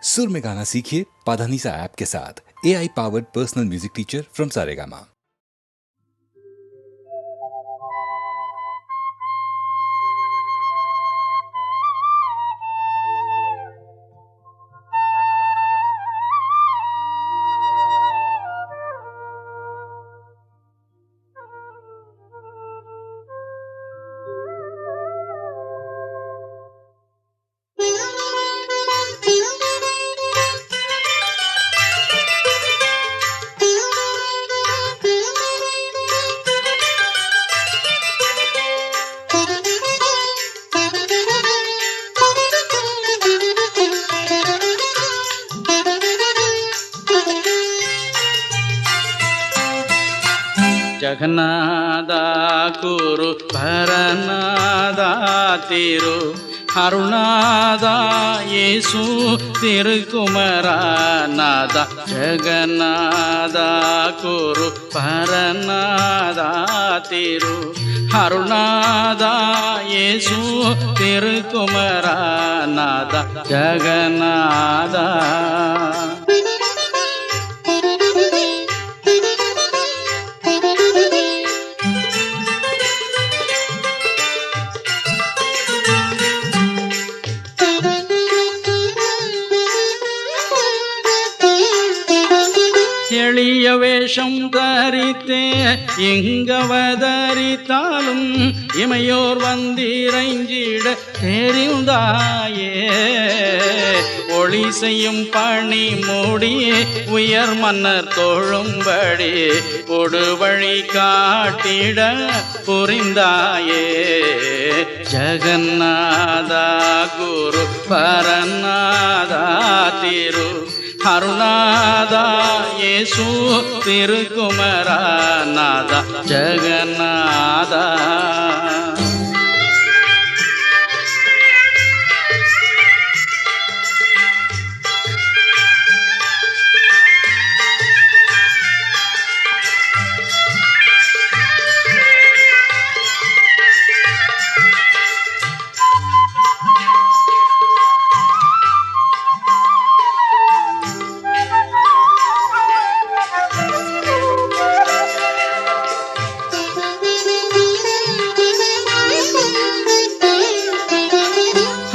सुर में गाना सीखिए पाधानीसा ऐप के साथ। AI powered personal music teacher from Saregama. Jagannatha ಕುರು ಭರನಾದ ತಿರು ಅರುಣಾದ ಯೇಸು ತಿರುಕುಮರನಾದ ಜಗನ್ನಾಥ ಕುರು ಭರನಾದ ತಿರು ಅರುಣಾದ ಯೇಸು ತಿರುಕುಮರನಾದ ಜಗನ್ನಾಥ. எளிய வேஷம் தரித்தே இங்கவதரித்தாலும் இமையோர் வந்திரைஞ்சிட தெரிந்தாயே. ஒளி செய்யும் பணி மூடியே உயர் மன்னர் தோழும்படி கொடுவழி காட்டிட புரிந்தாயே. ஜகநாதா குரு பரநாதா திரு அருணாத ಯೇಸು ತಿರುಕುಮರನಾದ ಜಗನ್ನಾಥ.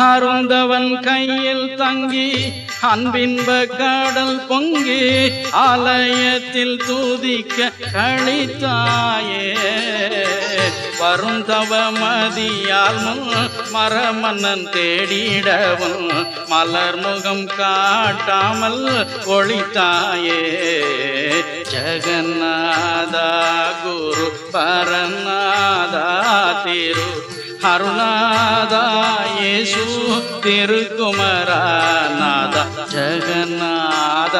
அருந்தவன் கையில் தங்கி அன்பின்ப கடல் பொங்கி ஆலயத்தில் தூதிக்க கழித்தாயே. வருந்தவ மதியால் மரமன்னன் தேடிடவும் மலர் முகம் காட்டாமல் ஒளித்தாயே. ஜகநாதா குரு பரநாதா திரு அருணாத ಯೇಸು ತಿರುಕುಮರನಾದ ಜಗನ್ನಾಥ.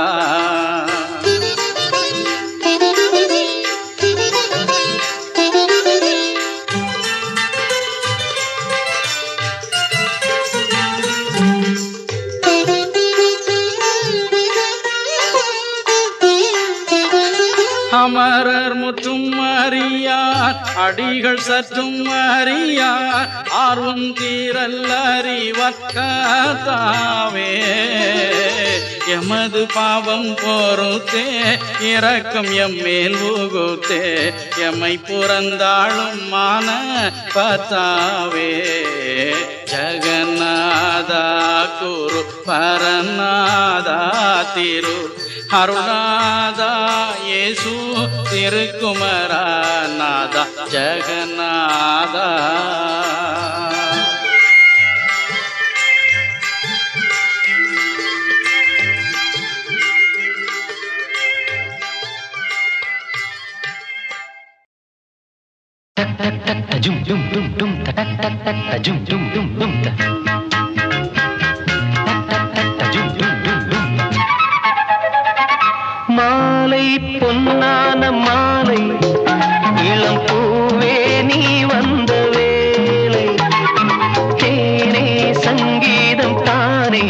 அமரர் முற்றும் அறியார் அடிகள் சற்றும் அறியார் ஆர்வம் தீரல் அறிவற்காவே. எமது பாவம் பொறுத்தே இரக்கம் எம்மேல் உகுத்தே எம்மை புறந்தாளும் மான பத்தாவே. ஜகநாதா குரு பரநாதா திரு அருணாத ಯೇಸು ತಿರುಕುಮರನಾದ Jagannath. Jum jum jum jum ta ta ta ta ta jum jum jum jum ta jum jum jum jum. மாலை பொன்னான மாலை இளம் பூவே நீ வந்த வேளை தேனே சங்கீதம் தானே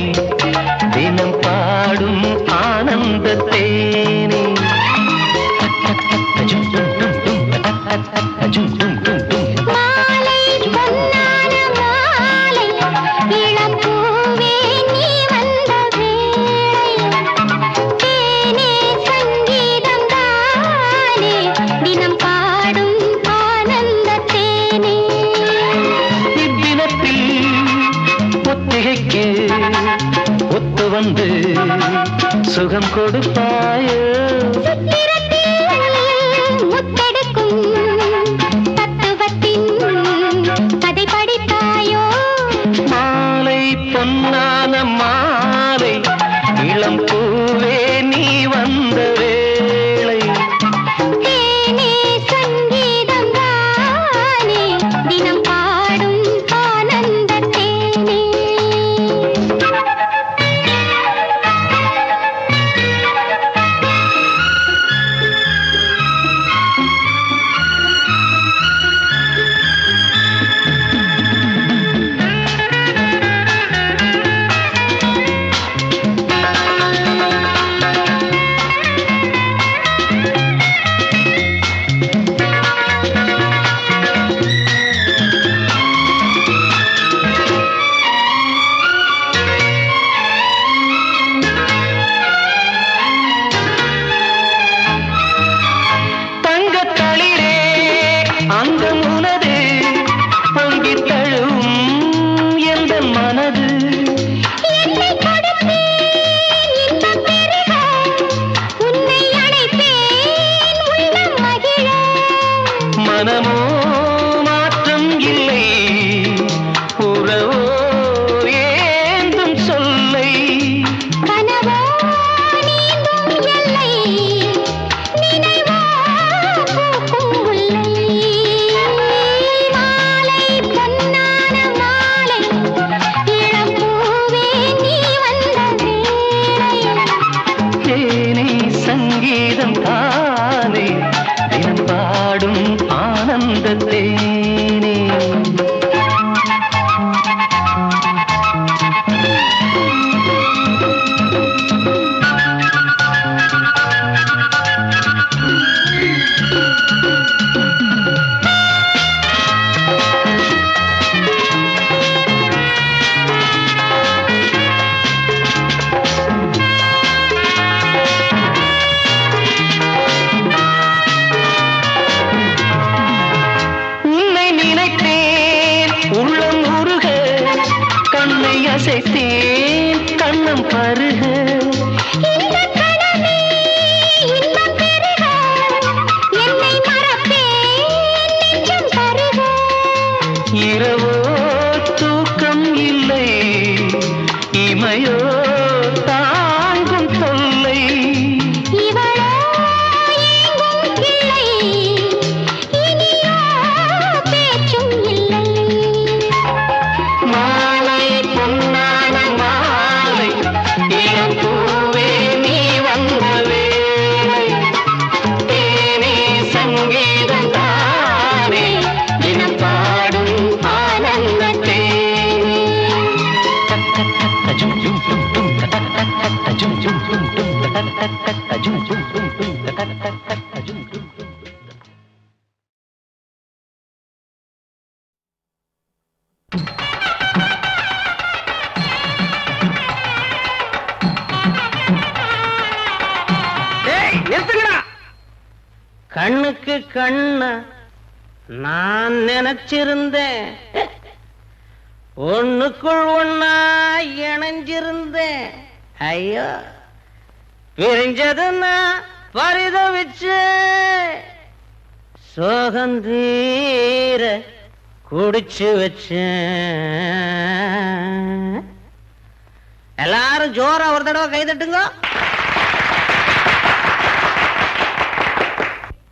தினம் பாடும் ஆனந்த தேனே. ஜும் ஜும் ஜும் ஜும் ஜும் ஜும் ஜும். மாலை பொன்னான மாலை வந்து சுகம் கொடுப்பாயோ முத்தெடுக்கும் தத்துவத்தின் கதை படித்தாயோ மாலை பொன்னான மாலை இளம் பூவே நீ வந்த வேளை தேனே சங்கீதம் தானே தினம் பாடும் ஆனந்த தேனே மனமோ மாற்றம் இல்லை உறவோ ஏந்தும் சொல்லை கனவோ நீந்தும் எல்லை நினைவோ பூக்கும் முல்லை மாலை பொன்னான மாலை இளம் பூவே நீ வந்த வேளை தேனே சங்கீதம் தானே தினம் பாடும் ஆனந்த தேனே உன்னை நினைத்தேன் உள்ளம் உருக கண்ணை அசைத்தேன் கண்ணம் பருக இந்த கணமே இன்பம் பெருக என்னை மறப்பேன் நெஞ்சம் பருக இரவோ தூக்கம் இல்லை இமையோ தாங்கும் தொல்லை இவளோ ஏங்கும் கிளை இனியோ பேச்சும் இல்லை மாலை பொன்னான மாலை இளம் பூவே நீ வந்த வேளை தேனே சங்கீதம் தானே தினம் பாடும் ஆனந்த தேனே ஜும் ஜும் ஜும் ஜும் ஜும் ஜும் ஜும் ஜும் ஜும் ஜும் ஜும் ஜும் நிறுத்துங்கடா கண்ணுக்கு கண்ண நான் நினைச்சிருந்தேன் ஒண்ணுக்குள் ஒண்ணா இணைஞ்சிருந்தேன் ஐயோ பிரிஞ்சதுன்னா பரிதவிச்சு சோகந்தீர குடிச்சு வச்சேன் எல்லாரும் ஜோரா ஒரு தடவை கை தட்டுங்க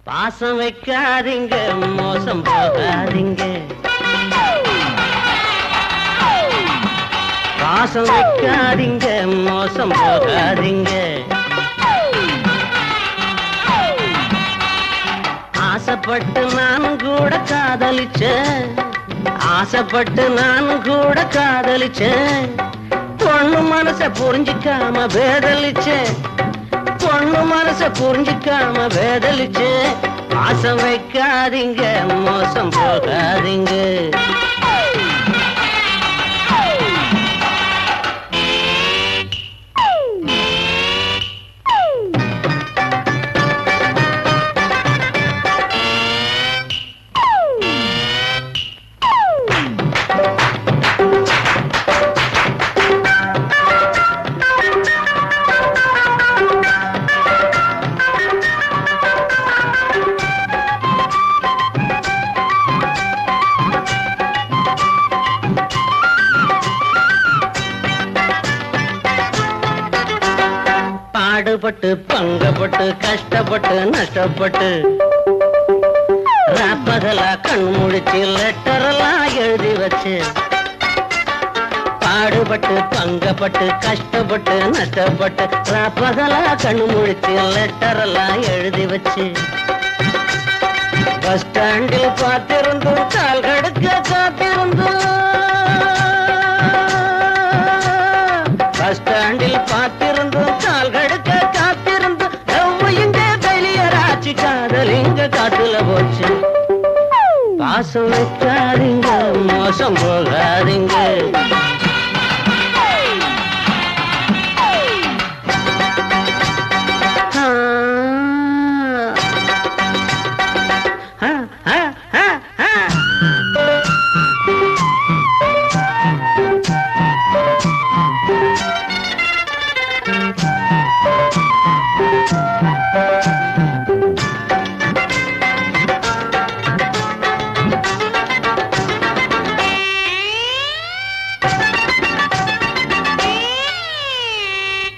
பாசம் வைக்காதீங்க மோசம் போகாதீங்க பாசம் வைக்காதீங்க மோசம் போகாதீங்க ஆசைப்பட்டு நானும் கூட காதலிச்சேன் ஆசைப்பட்டு நானும் கூட காதலிச்சேன் பொண்ணு மனச புரிஞ்சிக்காம பேதலிச்சேன் பொண்ணு மனச புரிஞ்சிக்காம பேதலிச்சேன் பாசம் வைக்காதீங்க மோசம் போகாதீங்க பாடுபட்டு பங்கப்பட்டு கஷ்டப்பட்டு நஷ்டப்பட்டு ராப்பகலா கண் முடிச்சு லெட்டரெல்லாம் எழுதி வச்சு பாடுபட்டு பங்கப்பட்டு கஷ்டப்பட்டு நஷ்டப்பட்டு ராப்பகலா கண் முடிச்சு லெட்டரெல்லாம் எழுதி வச்சு பஸ் ஸ்டாண்டில் பார்த்திருந்தும் கால் கடுக்க காத்திருந்தும் பஸ் ஸ்டாண்டில் பார்த்திருந்தும் கால் கடுக்க காத்திருந்தும் இங்க வெளியராச்சு காதல் இங்க காட்டுல போச்சு பாசம் வைக்காதீங்க மோசம் போகாதீங்க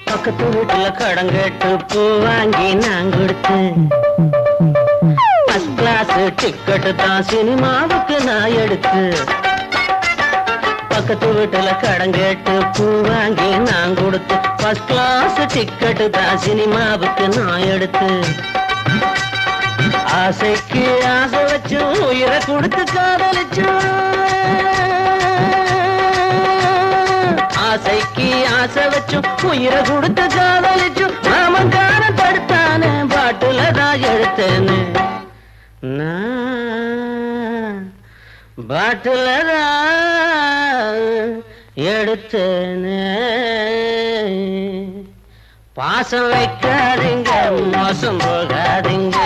பக்கத்து வீட்டுல கடன் கேட்டு பூ வாங்கி நான் கொடுத்து ஃபர்ஸ்ட் கிளாஸ் டிக்கெட்டு தான் சினிமாவுக்கு நான் எடுத்து பக்கத்து வீட்டுல கடன் கேட்டு பூ வாங்கி நான் கொடுத்து ஃபர்ஸ்ட் கிளாஸ் டிக்கெட்டு தான் சினிமாவுக்கு நான் எடுத்து ஆசைக்கு ஆசை வச்சு உயிரை கொடுத்து காதலிச்சு ஆசைக்கு ஆசை வச்சு உயிரை கொடுத்து காதலிச்சு மாமக்கான தடுத்தானே பாட்டுல தான் எடுத்தேன்னு பாட்டுல தான் எடுத்தேன்னு பாசம் வைக்காதீங்க மோசம் போகாதீங்க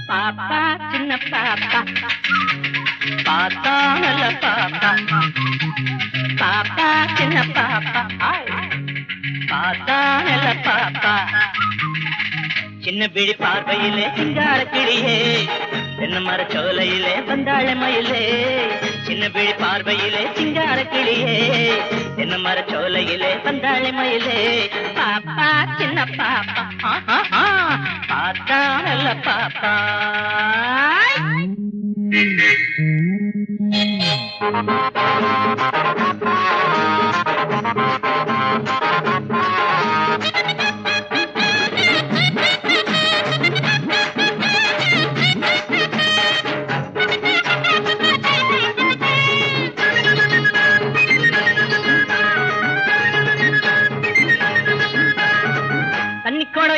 பாப்பா சின்ன பாப்பா பாத்தா நல்ல பாப்பா பாப்பா சின்ன பாப்பா பாத்தா நல்ல பாப்பா சின்ன பிடி பார்வையிலே சிங்கார கிளியே தென்ன மர சோலையிலே வந்தாழ மயிலே சின்ன பிடி பார்வையிலே சிங்கார கிளியே தென்ன மர சோலையிலே வந்தாழ மயிலே பாப்பா சின்ன பாப்பா பாத்தா நல்ல பாப்பா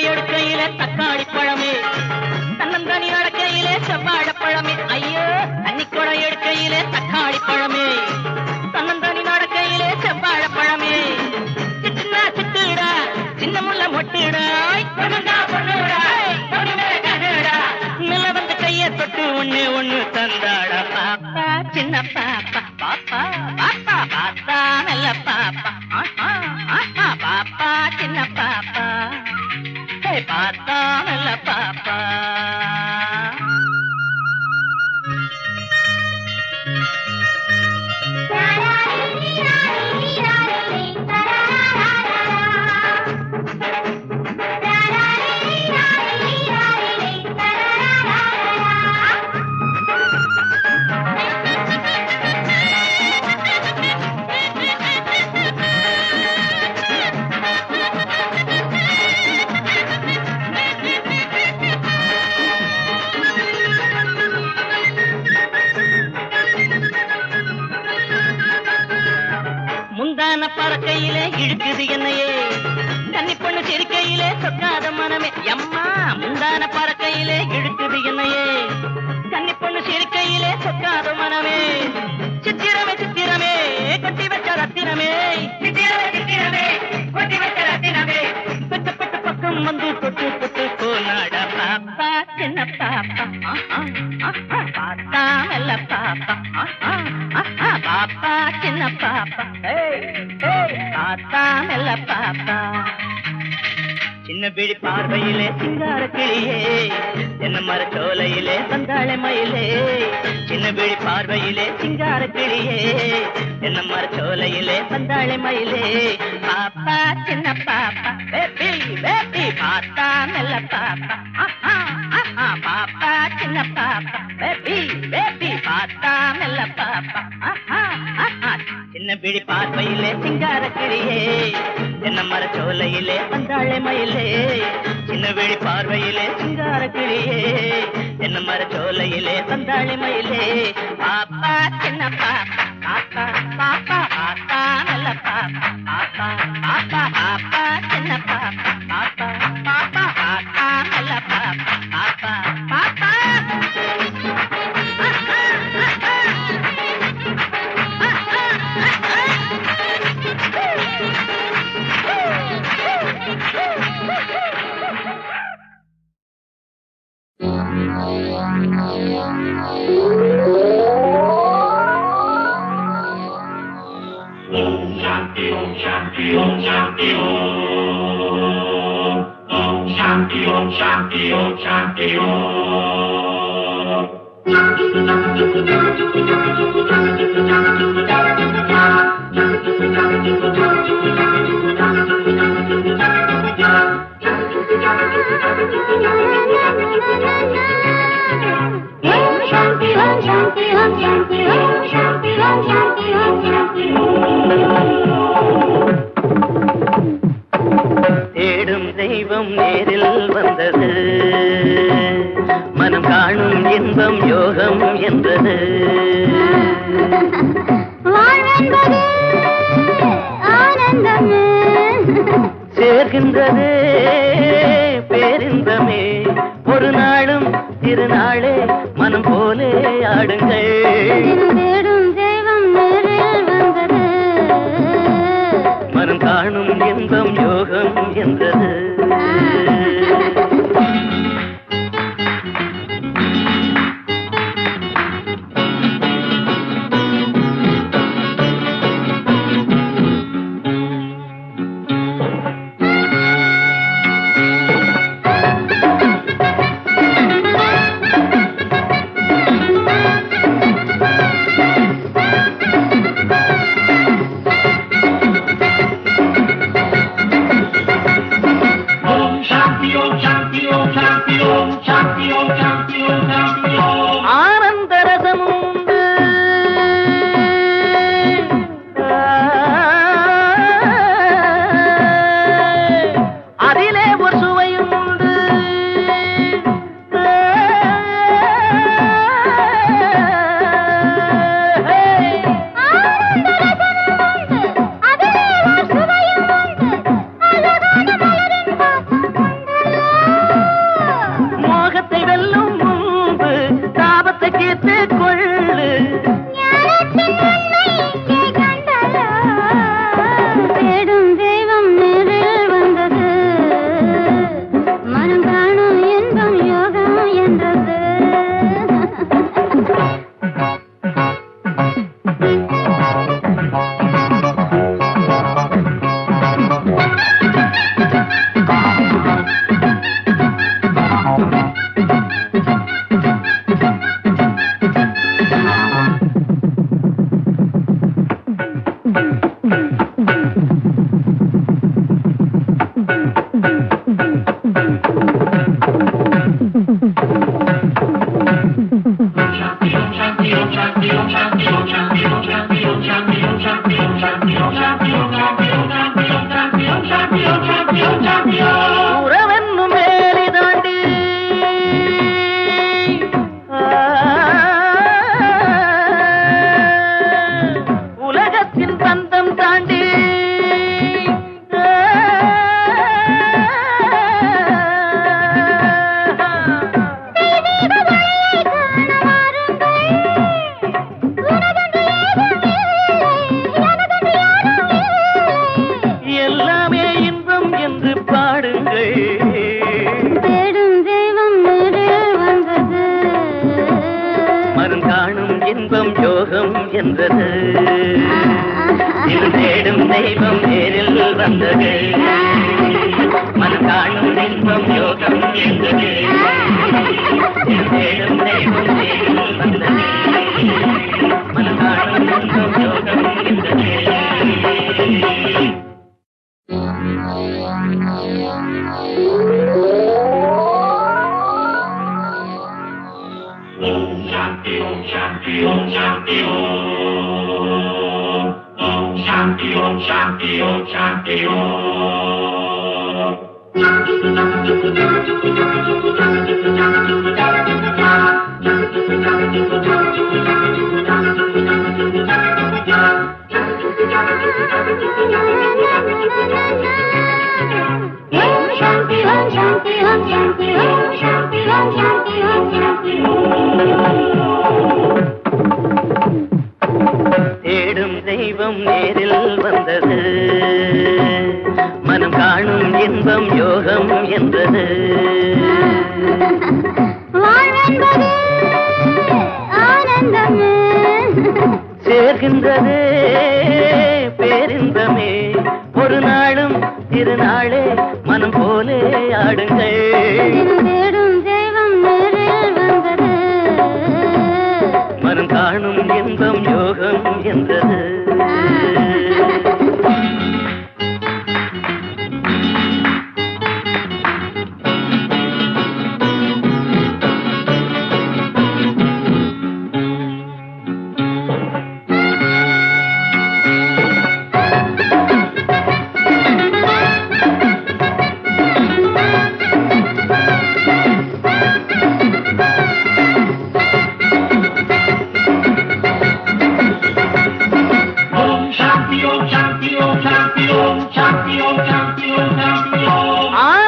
எடுக்கையிலே தக்காளி பழமே தன்னந்தனி அடக்கையிலே செவ்வாழ பழமே ஐயோ தண்ணிக்கொடை எடுக்கையிலே தக்காளி பழமே தன்னந்தனி நடக்கையிலே செவ்வாழ பழமே சிட்டுனா சிட்டுடா சின்ன முள்ள மொட்டுடா நில வந்து கையை தொட்டு ஒண்ணு ஒண்ணு தந்தாடா பாப்பா சின்ன பாப்பா பாப்பா பாப்பா பாப்பா நல்ல பாப்பா பாப்பா சின்ன பாப்பா பாத்தா நல்ல பாப்பா பறக்கையிலே இழுக்குது என்னையே கன்னி பொண்ணு சிரிக்கையிலே சொக்காத மனமே அம்மா முந்தான பறக்கையிலே இழுக்குது என்னையே கன்னி பொண்ணு சிரிக்கையிலே சொக்காத மனமே சித்திரமே சித்திரமே கொட்டி வச்ச ரத்தினமே சித்திரமே சித்திரமே கொட்டி வச்ச ரத்தினமே பெட்ட பக்கம் வந்து தொட்டு தொட்டு போனாடா பாப்பா சின்ன பாப்பா பார்த்தா மெல்ல பாப்பா பாப்பா சின்ன பாப்பா பார்த்தா மெல்ல பாப்பா சின்ன பிடி பார்வையிலே சிங்கார கிளியே என்ன மரச்சோலையிலே வந்தாளே மயிலே சின்ன பிடி பார்வையிலே சிங்கார கிளியே என்ன மரச்சோலையிலே வந்தாளே மயிலே பாப்பா சின்ன பாப்பா பேபி பேபி பார்த்தா மெல்ல பாப்பா பாப்பா சின்ன பாப்பா பேபி பேபி பார்த்தா மெல்ல பாப்பா சின்ன பிடி பார்வையிலே சிங்கார கிளியே என்ன மரச்சோலையிலே வந்தாளே மயிலே சின்ன விழி பார்வையிலே சிங்கார கிளியே என்ன மரச்சோலையிலே வந்தாளே மயிலே பாப்பா சின்ன பாப்பா பாப்பா பாப்பா பாப்பா நல்ல பாப்பா பாப்பா பாப்பா பாப்பா சின்ன பாப்பா பாப்பா பாப்பா பாப்பா நல்ல பாப்பா பாப்பா பாப்பா தேடும் தெய்வம் நேரில் வந்தது மனம் காணும் இன்பம் யோகம் என்றது சேர்கின்றது பேரின்பமே ஒரு நாளும் திருநாளே மனம் போலே ஆடுங்கள் மனம் காணும் இன்பம் யோகம் என்றது என்றது இது தேடும் தெய்வம் நேரில் வந்தது மனம் காணும் இன்பம் யோகம் என்றது இது தேடும் தெய்வம் நேரில் வந்தது மனம் காணும் இன்பம் யோகம் என்றது தேடும் தெய்வம் நேரில் வந்தது மனம் காணும் இன்பம் யோகம் என்றது சேர்கின்றதே பேரின்பமே ஒரு நாளும் திருநாளே மனம் போலே ஆடுங்கள் தேடும் தெய்வம் நேரில் வந்தது மனம் காணும் இன்பம் யோகம் என்றது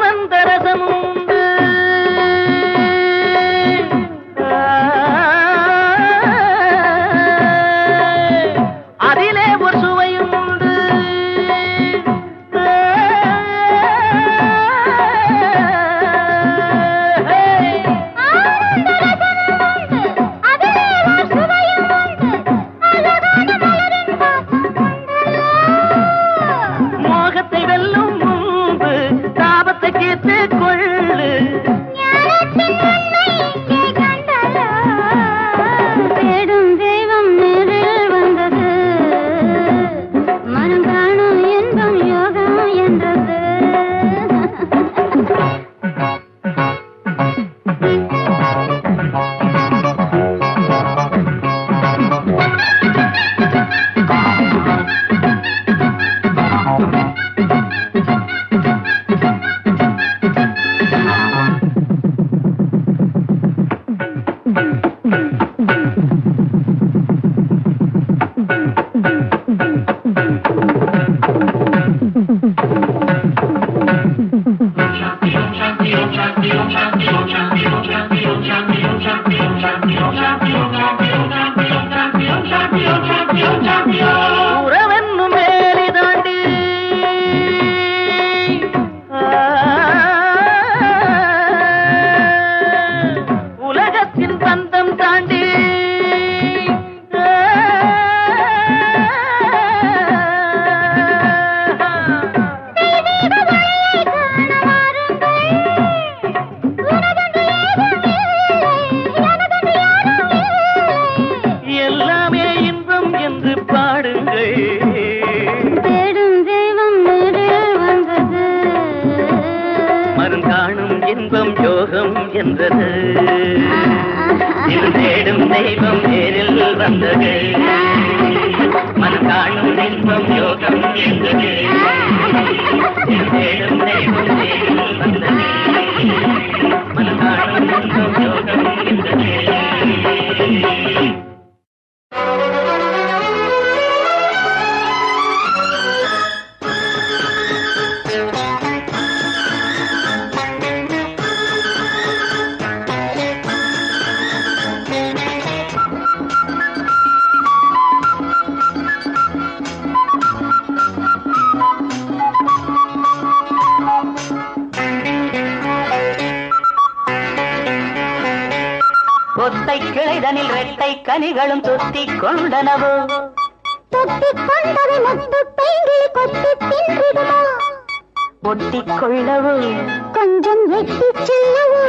ஆனந்தரசமுண்டு அதிலே ஒரு சுவையும் உண்டு மோகத்தை வெல்லும் முன்பு தாபத்தை கேட்டு கொள்ளு தேடும் தெய்வம் நேரில் வந்தது மனம் காணும் இன்பம் யோகம் என்றது உறவென்னும் வேலி தாண்டி உலகத்தின் பந்தம் தாண்டி எல்லாமே இன்பம் என்று பாடுங்கள் தேடும் தெய்வம் நேரில் வந்தது மனம் காணும் இன்பம் யோகம் என்றது இது தேடும் தெய்வம் நேரில் வந்தது மனம் காணும் இன்பம் யோகம் என்றது இது தேடும் தெய்வம் நேரில் வந்தது மனம் காணும் இன்பம் யோகம் என்றது கொத்தை கிளைதனில் ரெட்டை கனிகளும் தொத்திக் கொண்டனவோ தொத்திக் கொண்டவை முத்து பைங்கில் கொத்தி தின்றிடுமோ ஒட்டிக் கொள்ளவோ கொஞ்சம் எட்டிச் செல்லவோ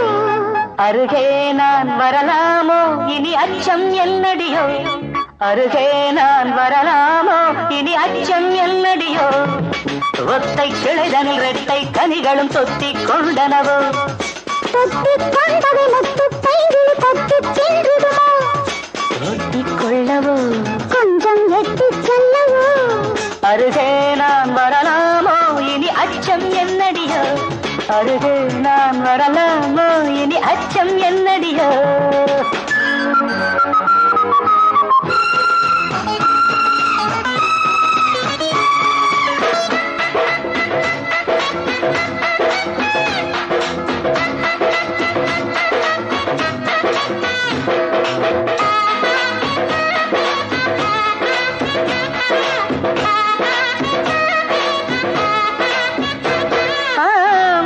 அருகே நான் வரலாமோ இனி அச்சம் என்னடியோ அருகே நான் வரலாமோ இனி அச்சம் என்னடியோ ஒத்தை கிளைதனில் ரெட்டை கனிகளும் தொத்திக் கொண்டனவோ தொத்திக் கொண்டவை முத்து பைங்கில் கொத்தி தின்றிடுமோ ஒட்டிக் கொள்ளவோ கொஞ்சம் எட்டிச் செல்லவோ அருகே நான் வரலாமோ இனி அச்சம் என்னடியோ அருகே நான் வரலாமோ இனி அச்சம் என்னடியோ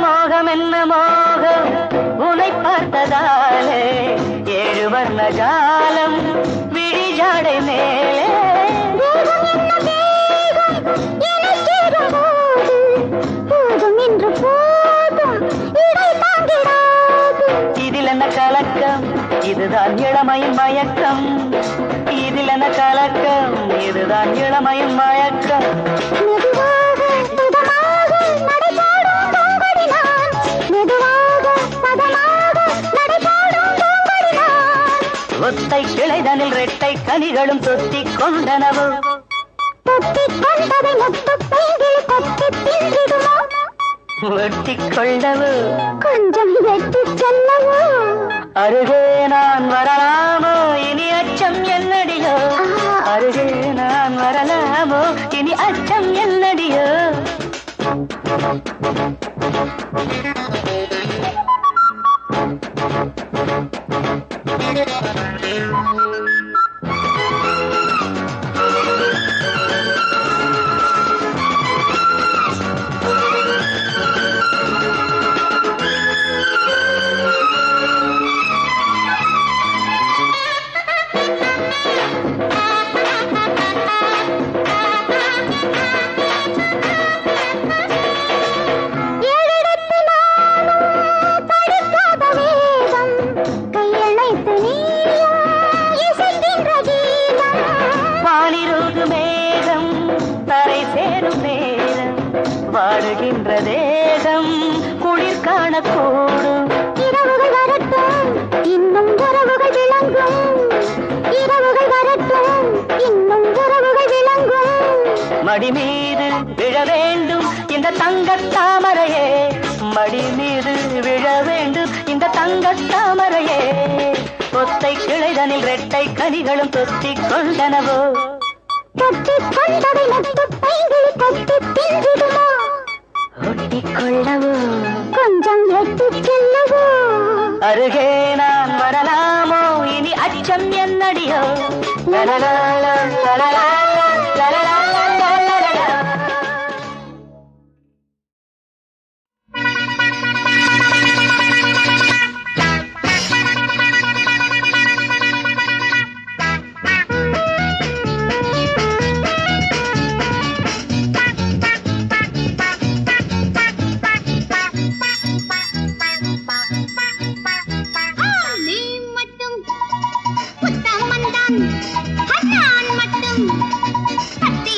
மோகம் என்ன மோகம் உனை பார்த்ததாலே ஏழு வர்ண ஜாலம் விழிஜாடை மேலே வேகம் என்ன வேகம் எனக்கேறும் போது போதும் என்று போதும் இடை தாங்கிடாது இதில் என்ன கலக்கம் இதுதான் இளமையின் மயக்கம் இதில் என்ன கலக்கம் இதுதான் இளமையின் மயக்கம் மெதுவாக பதமாக நடைபோடும் பூங்கொடினான் மெதுவாக பதமாக நடைபோடும் பூங்கொடினான் ஒத்தை கிளைதனில் ரெட்டை கனிகளும் தொத்திக் கொண்டனவோ தொத்திக் கொண்டதை முத்து பைங்கில் கொத்தி தின்றிடுமோ ஒட்டிக் கொள்ளவோ கொஞ்சம் எட்டிச் செல்லவோ அருகே நான் வரலாமோ இனி அச்சம் என்னடியோ அருகே நான் வரலாமோ இனி அச்சம் என்னடியோ ஏழெடுத்து நானும் படிக்காத வேதம் கையணைத்து நீயும் இசைக்கின்ற கீதம் வானிருகு மேகம் தரை சேரும் நேரம் வாடுகின்ற தேகம் குளிர் காணக்கூடும் இரவுகள் வரட்டும் இன்னும் உறவுகள் விளங்கும் இரவுகள் வரட்டும் இன்னும் உறவுகள் விளங்கும் மடி மீது விழ வேண்டும் இந்த தங்கத் தாமரையே மடி மீது விழ வேண்டும் இந்த தங்கத் தாமரையே ஒத்தை கிளைதனில் ரெட்டை கனிகளும் தொத்திக் கொண்டனவோ தொத்திக் கொண்டவை முத்து பைங்கில் கொத்தி தின்றிடுமோ ஒட்டிக் கொள்ளவோ கொஞ்சம் எட்டிச் செல்லவோ அருகே நான் வரலாமோ இனி அச்சம் என்னடியோ லலலாலா, லலலாலா, லலலாலா, லலலாலா. நீ மட்டும் புத்தமந்தான் நான் மட்டும் கத்தி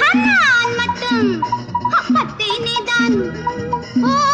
நான் மட்டும் பத்தே நீதான் ஓ